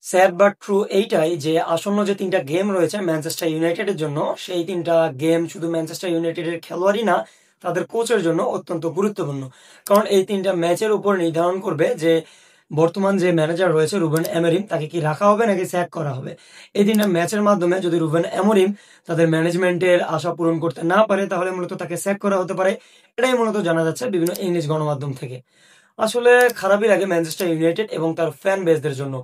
Sad but true এইটাই যে আসন্ন যে ৩ টা গেম রয়েছে ম্যানচেস্টার ইউনাইটেডের জন্য, সেই ৩ টা গেম শুধু ম্যানচেস্টার ইউনাইটেডের খেলোয়াড়ই না, তাদের কোচের জন্য অত্যন্ত গুরুত্বপূর্ণ। কারণ এই ৩ টা ম্যাচের উপর নির্ধারণ করবে যে বর্তমান যে ম্যানেজার রয়েছে রুবেন অ্যামোরিম, তাকে কি রাখা হবে নাকি স্যাক করা হবে। এই ৩ টা ম্যাচের মাধ্যমে যদি রুবেন অ্যামোরিম তাদের ম্যানেজমেন্টের আশা পূরণ করতে না পারে, তাহলে মূলত তাকে স্যাক করা হতে পারে। এটাই মূলত জানা যাচ্ছে বিভিন্ন ইংলিশ গণমাধ্যম থেকে। আসলে খারাপই লাগে ম্যানচেস্টার ইউনাইটেড এবং তার ফ্যান বেসদের জন্য।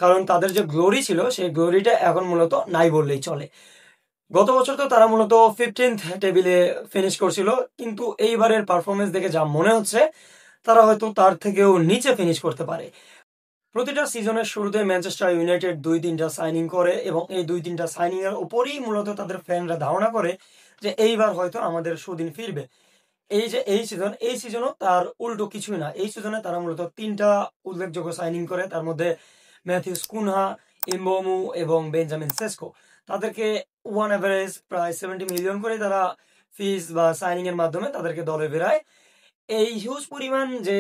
কারণ তাদের যে গ্লোরি ছিল, সেই গ্লোরিটা এখন মূলত নাই বললেই চলে। গত বছর তো তারা মূলত 15th টেবিলে ফিনিশ করছিল। কিন্তু এইবারের পারফরম্যান্স দেখে যা মনে হচ্ছে, তারা হয়তো তার থেকেও নিচে ফিনিশ করতে পারে। প্রতিটা সিজনের শুরুতে ম্যানচেস্টার ইউনাইটেড ২-৩টা সাইনিং করে এবং এই ২-৩টা সাইনিং এর উপরই মূলত তাদের ফ্যানরা ধারণা করে যে এইবার হয়তো আমাদের সুদিন ফিরবে। এই যে এই সিজনও তার উল্টো কিছুই না। এই সিজনে তারা মূলত ৩ টা উল্লেখযোগ্য সাইনিং করে। তার মধ্যে ম্যাথিউস কুনহা, এমবোমু এবং বেঞ্জামিন সেস্কো। তাদেরকে ওয়ান এভারেজ প্রায় 70 মিলিয়ন করে তারা ফিস বা সাইনিং এর মাধ্যমে তাদেরকে দলে ফেরায়। এই হিউজ পরিমাণ যে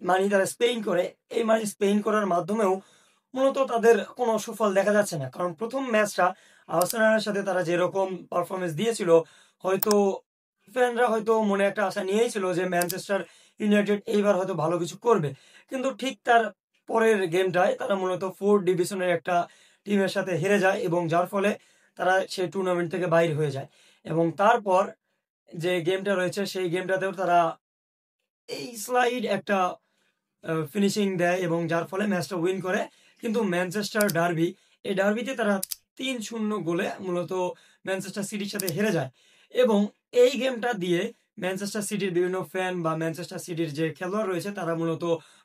মানি তারা স্পেইন করে, এই মানি স্পেইন করার মাধ্যমেও মূলত তাদের কোনো সুফল দেখা যাচ্ছে না। কারণ ১ম ম্যাচটা আর্সেনালের সাথে তারা যেরকম পারফরম্যান্স দিয়েছিল, হয়তো ফ্যানরা হয়তো মনে একটা আশা নিয়েই ছিল যে ম্যানচেস্টার ইউনাইটেড এইবার হয়তো ভালো কিছু করবে। কিন্তু ঠিক তার পরের গেমটায় তারা মূলত 4th ডিভিশনের একটা টিমের সাথে হেরে যায় এবং যার ফলে তারা সেই টুর্নামেন্ট থেকে বাইর হয়ে যায়। এবং তারপর যে গেমটা রয়েছে সেই গেমটাতেও তারা এই স্লাইড একটা ফিনিশিং দেয় এবং যার ফলে ম্যাচটা উইন করে। কিন্তু ম্যানচেস্টার ডার্বি, এই ডার্বিতে তারা ৩-০ গোলে মূলত ম্যানচেস্টার সিটির সাথে হেরে যায়। এবং এই গেমটা দিয়ে ম্যানচেস্টার সিটির বিভিন্ন ফ্যান বা ম্যানচেস্টার সিটির যে খেলোয়াড় রয়েছে তারা মূলত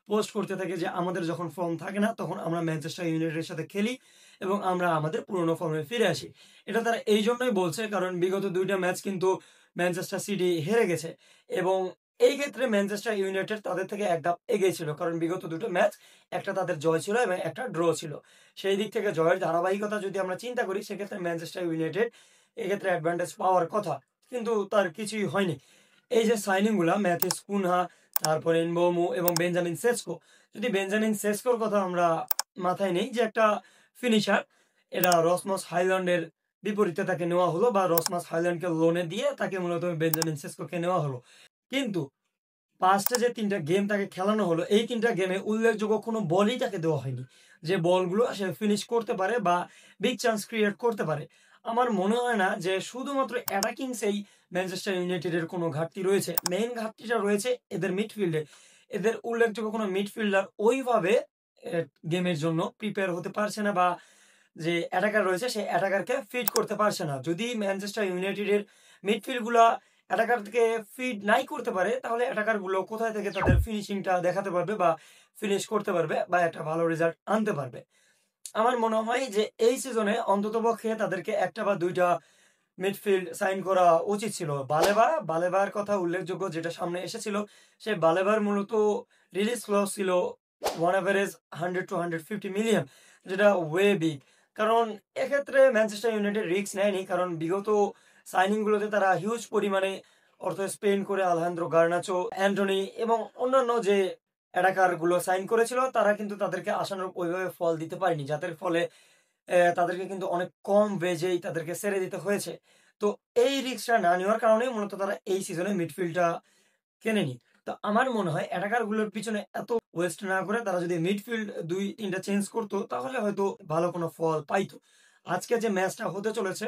পোস্ট করতে থাকে যে আমাদের যখন ফর্ম থাকে না তখন আমরা ম্যানচেস্টার ইউনাইটেডের সাথে খেলি এবং আমরা আমাদের পুরনো ফর্মে ফিরে আসি। এটা তারা এই জন্যই বলছে কারণ বিগত ২ টা ম্যাচ কিন্তু ম্যানচেস্টার সিটি হেরে গেছে এবং এই ক্ষেত্রে ম্যানচেস্টার ইউনাইটেড তাদের থেকে এক ধাপ এগিয়ে ছিল। কারণ বিগত ২ টো ম্যাচ, একটা তাদের জয় ছিল এবং একটা ড্র ছিল। সেই দিক থেকে জয়ের ধারাবাহিকতা যদি আমরা চিন্তা করি, সেক্ষেত্রে ম্যানচেস্টার ইউনাইটেড এক্ষেত্রে অ্যাডভান্টেজ পাওয়ার কথা। কিন্তু তার কিছুই হয়নি। এই যে সাইনিং গুলা ম্যাথিউস কুনহা, তারপরে এনবোমু এবং বেঞ্জামিন সেস্কো। যদি বেঞ্জামিন সেস্কোর কথা আমরা মাথায় নেই যে একটা ফিনিশার, এটা রসমস হাইল্যান্ডের বিপরীতে তাকে নেওয়া হলো বা রসমস হাইল্যান্ডকে লোনে দিয়ে তাকে মূলত বেঞ্জামিন সেস্কোকে নেওয়া হলো। কিন্তু ৫ টা যে ৩ টা গেম তাকে খেলানো হলো, এই ৩ টা গেমে উল্লেখযোগ্য কোনো বলই তাকে দেওয়া হয়নি। যে বলগুলো সে ফিনিশ করতে পারে বা বিগ চান্স ক্রিয়েট করতে পারে। আমার মনে হয় না যে শুধুমাত্র অ্যাটাকিংসেই ম্যানচেস্টার ইউনাইটেডের কোনো ঘাটতি রয়েছে। মেইন ঘাটতিটা রয়েছে এদের মিডফিল্ডে। এদের উল্লেখযোগ্য কোনো মিডফিল্ডার ওইভাবে এ গেমের জন্য প্রিপেয়ার হতে পারছে না বা যে অ্যাটাকার রয়েছে সেই অ্যাটাকারকে ফিড করতে পারছে না। যদি ম্যানচেস্টার ইউনাইটেডের মিডফিল্ড গুলা অ্যাটাকারকে ফিড নাই করতে পারে, তাহলে অ্যাটাকার গুলো কোথায় থেকে তাদের ফিনিশিংটা দেখাতে পারবে বা ফিনিশ করতে পারবে বা একটা ভালো রেজাল্ট আনতে পারবে। আমার মনে হয় যে এই সিজনে অন্ততপক্ষে তাদেরকে ১ টা বা ২ টা মিডফিল্ড সাইন করা উচিত ছিল। বালেবার কথা উল্লেখযোগ্য যেটা সামনে এসেছিল, সে বালেবার মূলত রিলিজ ক্লজ ছিল অন এভারেজ 100 to 150 মিলিয়ন, যেটা ওয়ে বিগ। কারণ এক্ষেত্রে ম্যানচেস্টার ইউনাইটেড রিস্ক নেয়নি, কারণ বিগত সাইনিং গুলোতে তারা হিউজ পরিমাণে অর্থ স্পেন্ড করে আলহান্দ্রো গার্নাচো, অ্যান্টনি এবং অন্যান্য যে অ্যাটাকার গুলো সাইন করেছিল, তারা কিন্তু তাদেরকে আশানুরূপ ওইভাবে ফল দিতে পারেনি। যাদের ফলে তাদেরকে কিন্তু অনেক কম ওয়েজেই তাদেরকে ছেড়ে দিতে হয়েছে। তো এই রিস্কটা না নেওয়ার কারণেই মূলত তারা এই সিজনে মিডফিল্ডটা কেনেনি। তো আমার মনে হয় অ্যাটাকার গুলোর পিছনে এত ওয়েস্ট না করে তারা যদি মিডফিল্ড ২-৩ টা চেঞ্জ করতো, তাহলে হয়তো ভালো কোনো ফল পাইতো। আজকে যে ম্যাচটা হতে চলেছে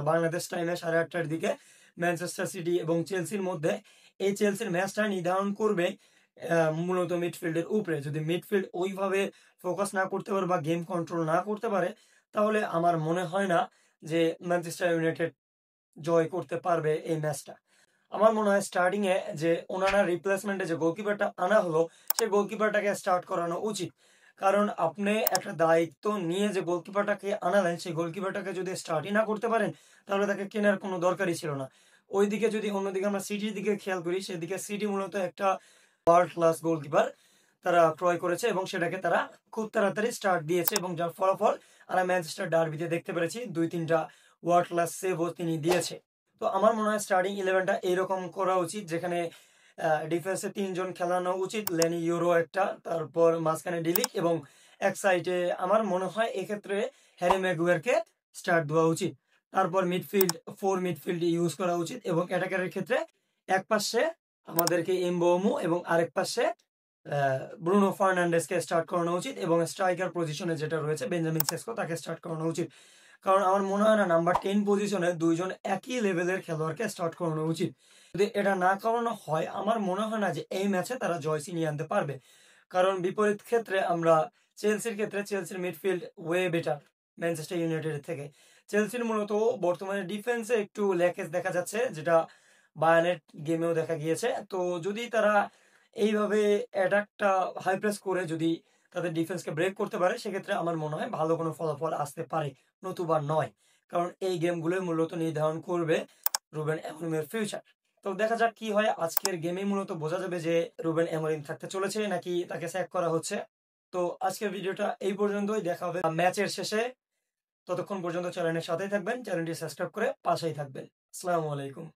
বাংলাদেশ টাইমে ৮:৩০ টার দিকে ম্যানচেস্টার সিটি এবং চেলসির মধ্যে, এই চেলসির ম্যাচটা নির্ধারণ করবে মূলত মিডফিল্ডের উপরে। যদি মিডফিল্ড ওইভাবে ফোকাস না করতে পারে বা গেম কন্ট্রোল না করতে পারে, তাহলে আমার মনে হয় না যে ম্যানচেস্টার ইউনাইটেড জয় করতে পারবে এই ম্যাচটা। আমার মনে হয় স্টার্টিং এ যে ওনানার রিপ্লেসমেন্টে যে গোলকিপারটা আনা হলো, সেই গোলকিপারটাকে স্টার্ট করানো উচিত। কারণ আপনি একটা দায়িত্ব নিয়ে যে গোলকিপারটাকে আনালেন, সেই গোলকিপারটাকে যদি স্টার্টই না করতে পারেন, তাহলে তাকে কেনার কোনো দরকারই ছিল না। ওইদিকে যদি অন্যদিকে আমরা সিটির দিকে খেয়াল করি, সেদিকে সিটি মূলত একটা ওয়ার্ল্ড ক্লাস গোলকিপার তারা ক্রয় করেছে এবং সেটাকে তারা খুব তাড়াতাড়ি স্টার্ট দিয়েছে এবং যার ফলাফল আমরা ম্যানচেস্টার ডার্বিতে দেখতে পেরেছি। ২-৩ টা ওয়ার্ল্ড ক্লাস সেভও তিনি দিয়েছে। তো আমার মনে হয় স্টার্টিং 11টা এইরকম করা উচিত, যেখানে ডিফেন্সে ৩ জন খেলানো উচিত। লেনি ইউরো একটা, তারপর মাঝখানে ডিলিক এবং এক সাইডে আমার মনে হয় এক্ষেত্রে হ্যারি ম্যাগুয়ারকে স্টার্ট দেওয়া উচিত। তারপর মিডফিল্ড ইউজ করা উচিত এবং অ্যাটাকারের ক্ষেত্রে এক পাশে আমাদেরকে এমবোমো এবং আরেক পাশে ব্রুনো ফার্নান্ডেসকে স্টার্ট করানো উচিত এবং স্ট্রাইকার পজিশনে যেটা রয়েছে বেঞ্জামিন সেস্কো তাকে স্টার্ট করানো উচিত। কারণ আমার মনে হয় না নাম্বার 10 পজিশনে দুইজন একই লেভেলের খেলোয়াড়কে স্টার্ট করানো উচিত। যদি এটা না করানো হয় আমার মনে হয় না যে এই ম্যাচে তারা জয় ছিনিয়ে আনতে পারবে। কারণ বিপরীত ক্ষেত্রে আমরা চেলসির মিডফিল্ড ওয়ে বেটার ম্যানচেস্টার ইউনাইটেডের থেকে। চেলসির মূলত বর্তমানে ডিফেন্সে একটু ল্যাকেজ দেখা যাচ্ছে, যেটা বায়ার্নের গেমেও দেখা গিয়েছে। তো যদি তারা এইভাবে অ্যাটাকটা হাই প্রেস করে যদি তাদের ডিফেন্সকে ব্রেক করতে পারে সেক্ষেত্রে আমার মনে হয় ভালো কোনো ফলাফল আসতে পারে, নতুবা নয়। কারণ এই গেমগুলোই মূলত নির্ধারণ করবে রুবেন অ্যামোরিমের ফিউচার। তো দেখা যাক কি হয়, আজকের গেমে মূলত বোঝা যাবে যে রুবেন অ্যামোরিম থাকতে চলেছে নাকি তাকে স্যাক করা হচ্ছে। তো আজকের ভিডিওটা এই পর্যন্তই, দেখা হবে ম্যাচের শেষে। ততক্ষণ পর্যন্ত চ্যানেলের সাথেই থাকবেন, চ্যানেলটি সাবস্ক্রাইব করে পাশেই থাকবেন। আসসালামু আলাইকুম।